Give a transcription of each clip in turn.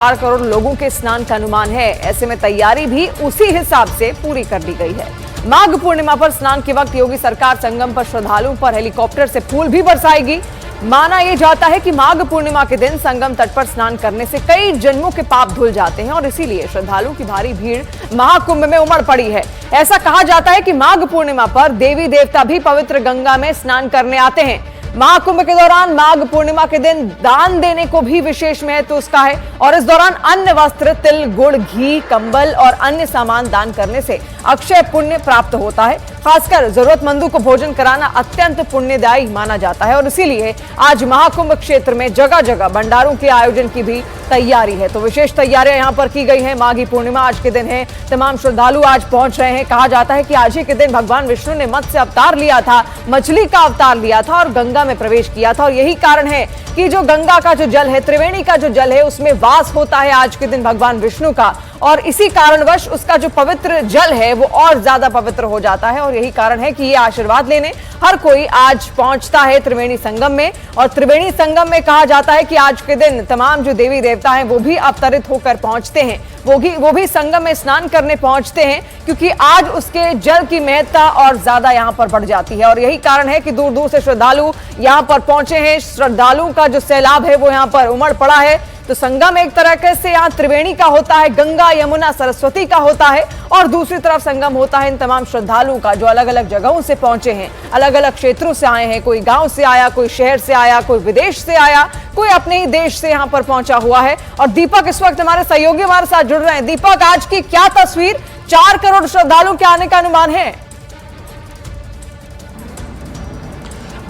4 करोड़ लोगों के स्नान का अनुमान है। ऐसे में तैयारी भी उसी हिसाब से पूरी कर ली गई है। माघ पूर्णिमा पर स्नान के वक्त योगी सरकार संगम पर श्रद्धालुओं पर हेलीकॉप्टर से फूल भी बरसाएगी। माना यह जाता है कि माघ पूर्णिमा के दिन संगम तट पर स्नान करने से कई जन्मों के पाप धुल जाते हैं और इसीलिए श्रद्धालुओं की भारी भीड़ महाकुंभ में उमड़ पड़ी है। ऐसा कहा जाता है कि माघ पूर्णिमा पर देवी देवता भी पवित्र गंगा में स्नान करने आते हैं। महाकुंभ के दौरान माघ पूर्णिमा के दिन दान देने को भी विशेष महत्व उसका है और इस दौरान अन्न, वस्त्र, तिल, गुड़, घी, कंबल और अन्य सामान दान करने से अक्षय पुण्य प्राप्त होता है। खासकर जरूरतमंदों को भोजन कराना अत्यंत पुण्यदायी माना जाता है और इसीलिए आज महाकुंभ क्षेत्र में जगह जगह भंडारों के आयोजन की भी तैयारी है। तो विशेष तैयारियां यहां पर की गई हैं। माघी पूर्णिमा आज के दिन है। तमाम श्रद्धालु आज पहुंच रहे हैं। कहा जाता है कि आज ही के दिन भगवान विष्णु ने मत्स्य अवतार लिया था, मछली का अवतार लिया था और गंगा में प्रवेश किया था और यही कारण है कि जो गंगा का जो जल है, त्रिवेणी का जो जल है, उसमें वास होता है आज के दिन भगवान विष्णु का और इसी कारणवश उसका जो पवित्र जल है वो और ज्यादा पवित्र हो जाता है और यही कारण है कि ये आशीर्वाद लेने हर कोई आज पहुंचता है त्रिवेणी संगम में। और त्रिवेणी संगम में कहा जाता है कि आज के दिन तमाम जो देवी देवता हैं वो भी अवतरित होकर पहुंचते हैं, वो भी संगम में स्नान करने पहुंचते हैं क्योंकि आज उसके जल की महत्ता और ज्यादा यहां पर बढ़ जाती है और यही कारण है कि दूर दूर से श्रद्धालु यहां पर पहुंचे हैं। श्रद्धालुओं का जो सैलाब है वो यहां पर उमड़ पड़ा है। तो संगम एक तरह से यहाँ त्रिवेणी का होता है, गंगा, यमुना, सरस्वती का होता है और दूसरी तरफ संगम होता है इन तमाम श्रद्धालुओं का जो अलग अलग जगहों से पहुंचे हैं, अलग अलग क्षेत्रों से आए हैं। कोई गांव से आया, कोई शहर से आया, कोई विदेश से आया, कोई अपने ही देश से यहाँ पर पहुंचा हुआ है। और दीपक इस वक्त हमारे सहयोगी हमारे साथ जुड़ रहे हैं। दीपक, आज की क्या तस्वीर? 4 करोड़ श्रद्धालुओं के आने का अनुमान है।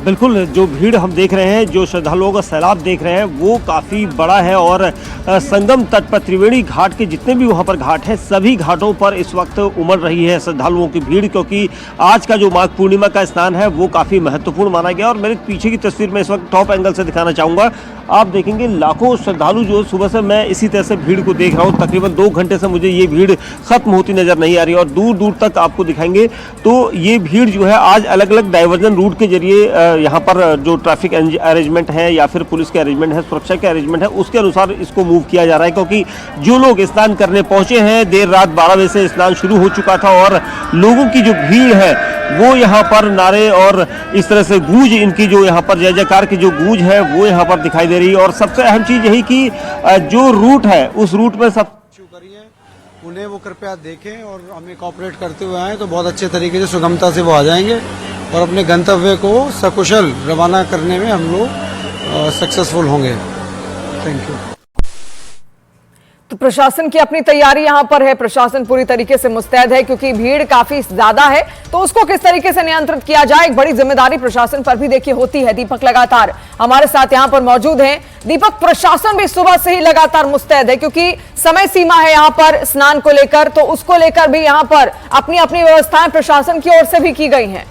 बिल्कुल, जो भीड़ हम देख रहे हैं, जो श्रद्धालुओं का सैलाब देख रहे हैं वो काफ़ी बड़ा है और संगम तट पर त्रिवेणी घाट के जितने भी वहाँ पर घाट हैं सभी घाटों पर इस वक्त उमड़ रही है श्रद्धालुओं की भीड़, क्योंकि आज का जो माघ पूर्णिमा का स्नान है वो काफ़ी महत्वपूर्ण माना गया। और मेरे पीछे की तस्वीर में इस वक्त टॉप एंगल से दिखाना चाहूँगा। आप देखेंगे लाखों श्रद्धालु जो सुबह से मैं इसी तरह से भीड़ को देख रहा हूँ, तकरीबन 2 घंटे से मुझे ये भीड़ खत्म होती नजर नहीं आ रही और दूर दूर तक आपको दिखाएंगे। तो ये भीड़ जो है आज अलग अलग डाइवर्जन रूट के जरिए यहाँ पर जो ट्रैफिक अरेंजमेंट है या फिर पुलिस के अरेंजमेंट है, सुरक्षा के अरेंजमेंट है, उसके अनुसार इसको मूव किया जा रहा है। क्योंकि जो लोग स्नान करने पहुंचे हैं, देर रात 12 बजे से स्नान शुरू हो चुका था और लोगों की जो भीड़ है वो यहाँ पर नारे और इस तरह से गूंज, इनकी जो यहाँ पर जय जयकार की जो गूंज है वो यहाँ पर दिखाई दे रही है। और सबसे अहम चीज यही कि जो रूट है उस रूट में सब उन्हें वो कृपया देखें और हमें कोऑपरेट करते हुए आए तो बहुत अच्छे तरीके से सुगमता से वो आ जाएंगे और अपने गंतव्य को सकुशल रवाना करने में हम लोग सक्सेसफुल होंगे। Thank you. तो प्रशासन की अपनी तैयारी यहां पर है। प्रशासन पूरी तरीके से मुस्तैद है क्योंकि भीड़ काफी ज्यादा है, तो उसको किस तरीके से नियंत्रित किया जाए, एक बड़ी जिम्मेदारी प्रशासन पर भी देखिए होती है। दीपक लगातार हमारे साथ यहां पर मौजूद हैं। दीपक, प्रशासन भी सुबह से ही लगातार मुस्तैद है क्योंकि समय सीमा है यहां पर स्नान को लेकर, तो उसको लेकर भी यहां पर अपनी अपनी व्यवस्थाएं प्रशासन की ओर से भी की गई हैं।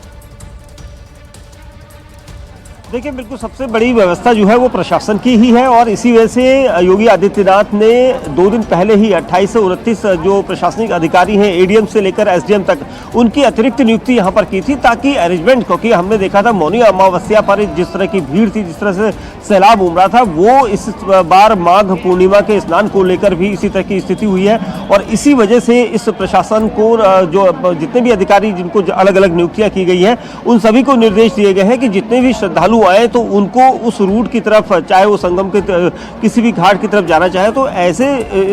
देखिए, बिल्कुल सबसे बड़ी व्यवस्था जो है वो प्रशासन की ही है और इसी वजह से योगी आदित्यनाथ ने 2 दिन पहले ही 28 से 29 जो प्रशासनिक अधिकारी हैं, एडीएम से लेकर एसडीएम तक, उनकी अतिरिक्त नियुक्ति यहाँ पर की थी ताकि अरेंजमेंट, क्योंकि हमने देखा था मौनी अमावस्या पर जिस तरह की भीड़ थी, जिस तरह से सैलाब उमड़ा था, वो इस बार माघ पूर्णिमा के स्नान को लेकर भी इसी तरह की स्थिति हुई है। और इसी वजह से इस प्रशासन को जो जितने भी अधिकारी जिनको अलग अलग नियुक्तियाँ की गई हैं, उन सभी को निर्देश दिए गए हैं कि जितने भी श्रद्धालु आए तो उनको उस रूट की तरफ, चाहे वो संगम के किसी भी घाट की तरफ जाना चाहे तो ऐसे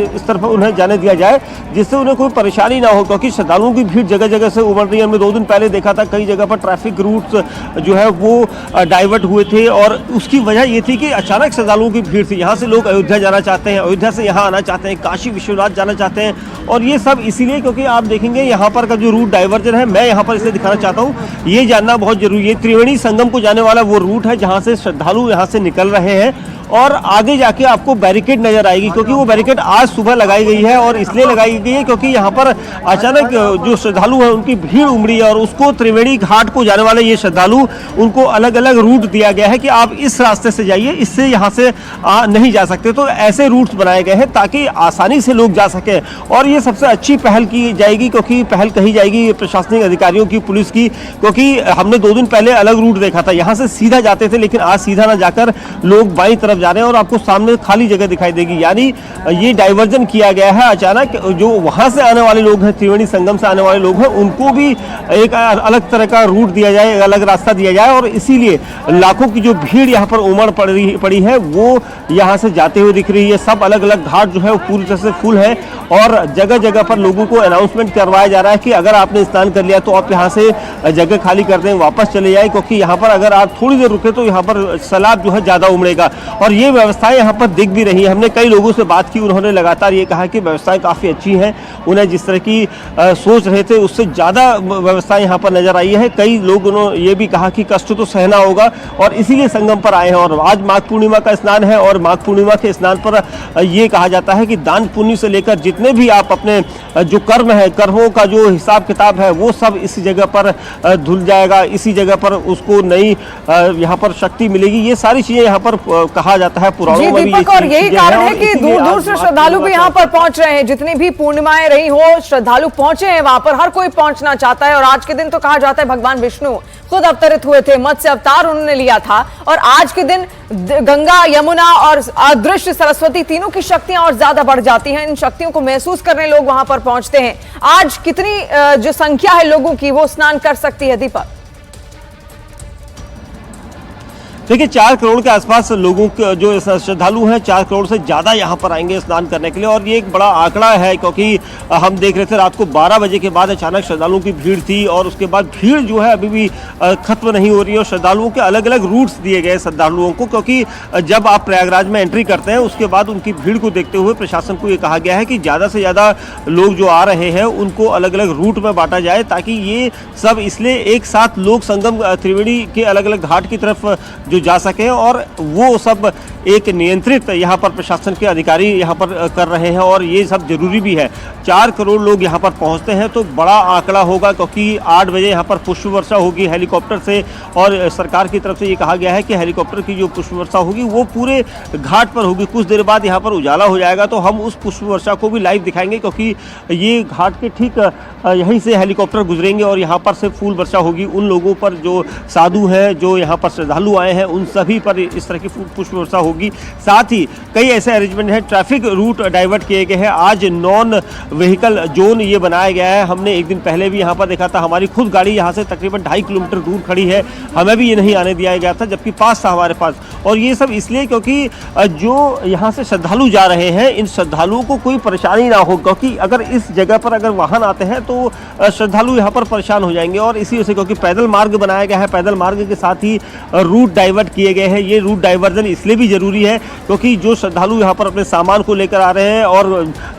इस तरफ उन्हें जाने दिया जाए जिससे उन्हें कोई परेशानी ना हो, क्योंकि श्रद्धालुओं की भीड़ जगह जगह से उमड़ रही है। हमने 2 दिन पहले देखा था कई जगह पर ट्रैफिक रूट्स जो है वो डाइवर्ट हुए थे और उसकी वजह ये थी कि अचानक श्रद्धालुओं की भीड़ थी। यहाँ से लोग अयोध्या जाना चाहते हैं, अयोध्या से यहाँ आना चाहते हैं, काशी विश्वनाथ जाना चाहते हैं और ये सब इसीलिए क्योंकि आप देखेंगे यहाँ पर का जो रूट डाइवर्जन है, मैं यहाँ पर इसे दिखाना चाहता हूँ, ये जानना बहुत जरूरी है। त्रिवेणी संगम को जाने वाला वो रूट है जहाँ से श्रद्धालु यहाँ से निकल रहे हैं और आगे जाके आपको बैरिकेड नजर आएगी, क्योंकि वो बैरिकेड आज सुबह लगाई गई है और इसलिए लगाई गई है क्योंकि यहाँ पर अचानक जो श्रद्धालु हैं उनकी भीड़ उमड़ी है और उसको त्रिवेणी घाट को जाने वाले ये श्रद्धालु, उनको अलग अलग रूट दिया गया है कि आप इस रास्ते से जाइए, इससे यहाँ से नहीं जा सकते। तो ऐसे रूट्स बनाए गए हैं ताकि आसानी से लोग जा सके और ये सबसे अच्छी पहल की जाएगी, क्योंकि पहल कही जाएगी प्रशासनिक अधिकारियों की, पुलिस की, क्योंकि हमने 2 दिन पहले अलग रूट देखा था, यहाँ से सीधा जाते थे लेकिन आज सीधा ना जाकर लोग बाईं तरफ तरफ जा रहे हैं और आपको सामने खाली जगह दिखाई देगी, यानी ये डाइवर्जन किया गया है अचानक। जो वहां से आने वाले लोग हैं, त्रिवेणी संगम से आने वाले लोग हैं, उनको भी एक अलग तरह का रूट दिया जाए, एक अलग रास्ता दिया जाए, और इसीलिए लाखों की जो भीड़ यहाँ पर उमड़ पड़ी है वो यहाँ से जाते हुए दिख रही है। सब अलग अलग घाट जो है वो पूरी तरह से फुल है और जगह जगह पर लोगों को अनाउंसमेंट करवाया जा रहा है कि अगर आपने स्नान कर लिया तो आप यहाँ से जगह खाली कर दें, वापस चले जाए, क्योंकि यहाँ पर अगर आप थोड़ी देर रुके तो यहाँ पर सैलाब जो है ज़्यादा उमड़ेगा। और ये व्यवस्थाएं यहाँ पर दिख भी रही है। हमने कई लोगों से बात की, उन्होंने लगातार ये कहा कि व्यवस्थाएं काफ़ी अच्छी हैं। उन्हें जिस तरह की सोच रहे थे उससे ज़्यादा व्यवस्थाएं यहाँ पर नजर आई है। कई लोगों ने ये भी कहा कि कष्ट तो सहना होगा और इसीलिए संगम पर आए हैं। और आज माघ पूर्णिमा का स्नान है और माघ पूर्णिमा के स्नान पर ये कहा जाता है कि दान पुण्य से लेकर जितने भी आप अपने जो कर्म है, कर्मों का जो हिसाब किताब है, वो सब इसी जगह पर धुल जाएगा, इसी जगह पर उसको नई यहाँ पर शक्ति मिलेगी। ये सारी चीजें यहाँ पर कहा जाता है पुराणों में भी। और यही कारण है कि दूर दूर से श्रद्धालु भी यहाँ पर पहुंच रहे हैं। जितनी भी पूर्णिमाएं रही हो, श्रद्धालु पहुंचे हैं वहां पर, हर कोई पहुंचना चाहता है। और आज के दिन तो कहा जाता है भगवान विष्णु खुद अवतरित हुए थे, मत्स्य अवतार उन्होंने लिया था। और आज के दिन गंगा, यमुना और अदृश्य सरस्वती तीनों की शक्तियां और ज्यादा बढ़ जाती हैं। इन शक्तियों को महसूस करने लोग वहां पर पहुंचते हैं। आज कितनी जो संख्या है लोगों की वो स्नान कर सकती है, दीपक? देखिए 4 करोड़ के आसपास लोगों के जो श्रद्धालु हैं, 4 करोड़ से ज़्यादा यहाँ पर आएंगे स्नान करने के लिए। और ये एक बड़ा आंकड़ा है, क्योंकि हम देख रहे थे रात को 12 बजे के बाद अचानक श्रद्धालुओं की भीड़ थी और उसके बाद भीड़ जो है अभी भी खत्म नहीं हो रही है। और श्रद्धालुओं के अलग अलग रूट्स दिए गए श्रद्धालुओं को, क्योंकि जब आप प्रयागराज में एंट्री करते हैं उसके बाद उनकी भीड़ को देखते हुए प्रशासन को ये कहा गया है कि ज़्यादा से ज़्यादा लोग जो आ रहे हैं उनको अलग अलग रूट में बांटा जाए, ताकि ये सब इसलिए एक साथ लोग संगम त्रिवेणी के अलग अलग घाट की तरफ जो जा सकें और वो सब एक नियंत्रित यहाँ पर प्रशासन के अधिकारी यहाँ पर कर रहे हैं। और ये सब जरूरी भी है। 4 करोड़ लोग यहाँ पर पहुँचते हैं तो बड़ा आंकड़ा होगा, क्योंकि 8 बजे यहाँ पर पुष्प वर्षा होगी हेलीकॉप्टर से। और सरकार की तरफ से ये कहा गया है कि हेलीकॉप्टर की जो पुष्प वर्षा होगी वो पूरे घाट पर होगी। कुछ देर बाद यहाँ पर उजाला हो जाएगा तो हम उस पुष्प वर्षा को भी लाइव दिखाएंगे, क्योंकि ये घाट के ठीक यहीं से हेलीकॉप्टर गुजरेंगे और यहाँ पर से फूल वर्षा होगी। उन लोगों पर जो साधु हैं, जो यहाँ पर श्रद्धालु आए हैं, उन सभी पर इस तरह की पुष्प वर्षा होगी। साथ ही कई ऐसे अरेंजमेंट हैं, ट्रैफिक रूट डाइवर्ट किए गए हैं। आज नॉन व्हीकल जोन ये बनाया गया है। हमने एक दिन पहले भी यहाँ पर देखा था, हमारी खुद गाड़ी यहाँ से तकरीबन 2.5 किलोमीटर दूर खड़ी है, हमें भी ये नहीं आने दिया गया था, जबकि पास था हमारे पास। और ये सब इसलिए क्योंकि जो यहाँ से श्रद्धालु जा रहे हैं, इन श्रद्धालुओं को कोई परेशानी ना हो, क्योंकि अगर इस जगह पर अगर वाहन आते हैं तो श्रद्धालु यहाँ पर परेशान हो जाएंगे। और इसी वजह से, क्योंकि पैदल मार्ग बनाया गया है, पैदल मार्ग के साथ ही रूट डाइवर्ट किए गए हैं। ये रूट डाइवर्जन इसलिए भी जरूरी है क्योंकि जो श्रद्धालु यहाँ पर अपने सामान को लेकर आ रहे हैं और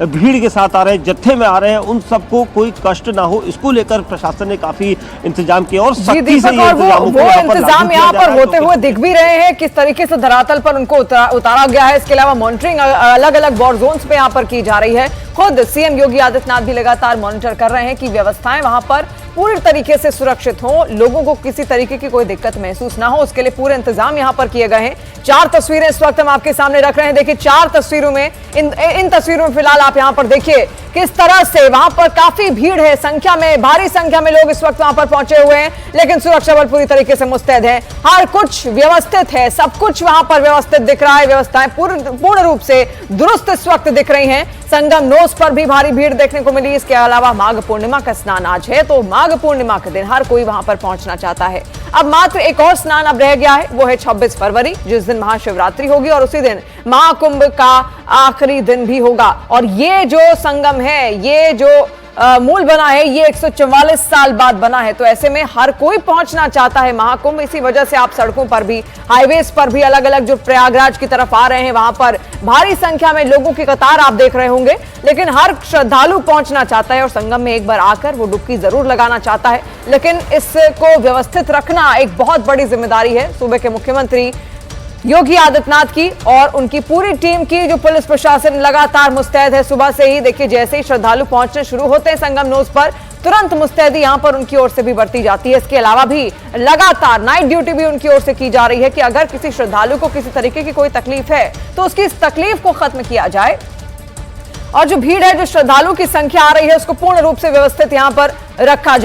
भीड़ के साथ आ रहे हैं, जत्थे में आ रहे हैं, उन सबको कोई कष्ट ना हो, इसको लेकर प्रशासन ने काफी इंतजाम किया। और सख्ती से वो इंतजाम यहाँ पर होते हुए दिख भी रहे हैं, किस तरीके से धरातल पर उनको उतारा गया है। इसके अलावा मॉनिटरिंग अलग अलग वार जोन्स पे यहाँ पर की जा रही है। खुद सीएम योगी आदित्यनाथ भी लगातार मॉनिटर कर रहे हैं कि व्यवस्थाएं वहां पर पूरी तरीके से सुरक्षित हो, लोगों को किसी तरीके की कोई दिक्कत महसूस ना हो, उसके लिए पूरे इंतजाम यहां पर किए गए हैं। 4 तस्वीरें इस वक्त हम आपके सामने रख रहे हैं। देखिए 4 तस्वीरों में इन तस्वीरों में फिलहाल आप यहां पर देखिए किस तरह से वहां पर काफी भीड़ है, संख्या में, भारी संख्या में लोग इस वक्त वहां पर पहुंचे हुए हैं, लेकिन सुरक्षा बल पूरी तरीके से मुस्तैद है। हर कुछ व्यवस्थित है, सब कुछ वहां पर व्यवस्थित दिख रहा है। व्यवस्थाएं पूर्ण रूप से दुरुस्त इस वक्त दिख रही हैं। संगम नोस पर भी भारी भीड़ देखने को मिली। इसके अलावा माघ पूर्णिमा का स्नान आज है, तो माघ पूर्णिमा के दिन हर कोई वहां पर पहुंचना चाहता है। अब मात्र एक और स्नान अब रह गया है, वो है 26 फरवरी, जिस दिन महाशिवरात्रि होगी और उसी दिन महाकुंभ का आखिरी दिन भी होगा। और ये जो संगम है, ये जो मूल बना है, ये 144 साल बाद बना है, तो ऐसे में हर कोई पहुंचना चाहता है महाकुंभ। इसी वजह से आप सड़कों पर भी, हाईवेज पर भी अलग अलग जो प्रयागराज की तरफ आ रहे हैं, वहां पर भारी संख्या में लोगों की कतार आप देख रहे होंगे। लेकिन हर श्रद्धालु पहुंचना चाहता है और संगम में एक बार आकर वो डुबकी जरूर लगाना चाहता है, लेकिन इसको व्यवस्थित रखना एक बहुत बड़ी जिम्मेदारी है सूबे के मुख्यमंत्री योगी आदित्यनाथ की और उनकी पूरी टीम की। जो पुलिस प्रशासन लगातार मुस्तैद है सुबह से ही। देखिए जैसे ही श्रद्धालु पहुंचने शुरू होते हैं संगम नोस पर, तुरंत मुस्तैदी यहां पर उनकी ओर से भी बरती जाती है। इसके अलावा भी लगातार नाइट ड्यूटी भी उनकी ओर से की जा रही है कि अगर किसी श्रद्धालु को किसी तरीके की कोई तकलीफ है तो उसकी इस तकलीफ को खत्म किया जाए। और जो भीड़ है, जो श्रद्धालु की संख्या आ रही है, उसको पूर्ण रूप से व्यवस्थित यहां पर रखा जाए।